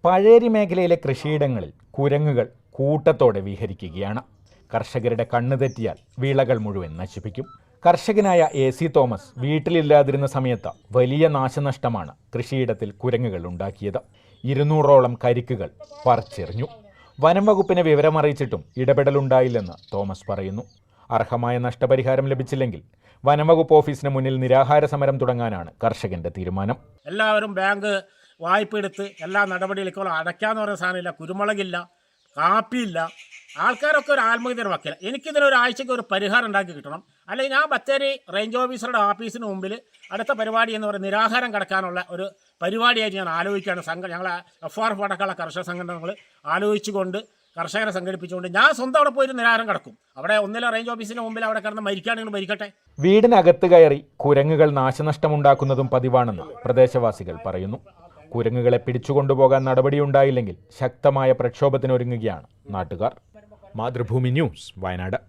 പഴേരി മേഖലയിലെ കൃഷിയിടങ്ങളിൽ കുരങ്ങുകൾ കൂട്ടത്തോടെ വിഹരിക്കുകയാണ്. കർഷകരുടെ കണ്ണ് തെറ്റിയാൽ വിളകൾ മുഴുവൻ നശിപ്പിക്കും. കർഷകനായ AC തോമസ് വീട്ടിലില്ലാതിരുന്ന സമയത്ത് വലിയ നാശനഷ്ടമാണ് കൃഷിയിടത്തിൽ കുരങ്ങുകൾ ഉണ്ടാക്കിയത്. 200ഓളം കരിക്കുകൾ പറിച്ചെറിഞ്ഞു. വനം വകുപ്പിനെ വിവരമറിയിച്ചിട്ടും ഇടപെടലുണ്ടായില്ലെന്ന് തോമസ് പറയുന്നു. അർഹമായ നഷ്ടപരിഹാരം ലഭിച്ചില്ലെങ്കിൽ വനംവകുപ്പ് ഓഫീസിന് മുന്നിൽ നിരാഹാര സമരം തുടങ്ങാനാണ് കർഷകന്റെ തീരുമാനം. എല്ലാവരും ബാങ്ക് വായ്പ എടുത്ത് എല്ലാ നടപടിയിലേക്കും അടയ്ക്കാന്ന് പറയുന്ന സാധനമില്ല, കുരുമുളകില്ല, കാപ്പിയില്ല. ആൾക്കാരൊക്കെ ഒരു ആത്മഹത്യ വക്കില്ല. എനിക്കിതിനൊരാഴ്ചയ്ക്ക് ഒരു പരിഹാരം ഉണ്ടാക്കി കിട്ടണം. അല്ലെങ്കിൽ ഞാൻ ബത്തേരി റേഞ്ച് ഓഫീസറുടെ ഓഫീസിന് മുമ്പിൽ അടുത്ത പരിപാടി എന്ന് പറയുന്നത് നിരാഹാരം കടക്കാനുള്ള ഒരു പരിപാടിയായിട്ട് ഞാൻ ആലോചിക്കുകയാണ്. ഞങ്ങളെ FRF അടക്കമുള്ള കർഷക സംഘടനകൾ ആലോചിച്ചുകൊണ്ട് കർഷകരെ സംഘടിപ്പിച്ചുകൊണ്ട് ഞാൻ സ്വന്തം അവിടെ പോയിട്ട് നിരാഹാരം കിടക്കും. അവിടെ ഒന്നിലെ റേഞ്ച് ഓഫീസിന് മുമ്പിൽ അവിടെ കിടന്ന് മരിക്കുകയാണെങ്കിൽ മരിക്കട്ടെ. വീടിനകത്ത് കയറി കുരങ്ങുകൾ നാശനഷ്ടമുണ്ടാക്കുന്നതും പതിവാണെന്ന് പ്രദേശവാസികൾ പറയുന്നു. കുരങ്ങുകളെ പിടിച്ചുകൊണ്ടുപോകാൻ നടപടിയുണ്ടായില്ലെങ്കിൽ ശക്തമായ പ്രക്ഷോഭത്തിനൊരുങ്ങുകയാണ് നാട്ടുകാർ. മാതൃഭൂമി ന്യൂസ്, വയനാട്.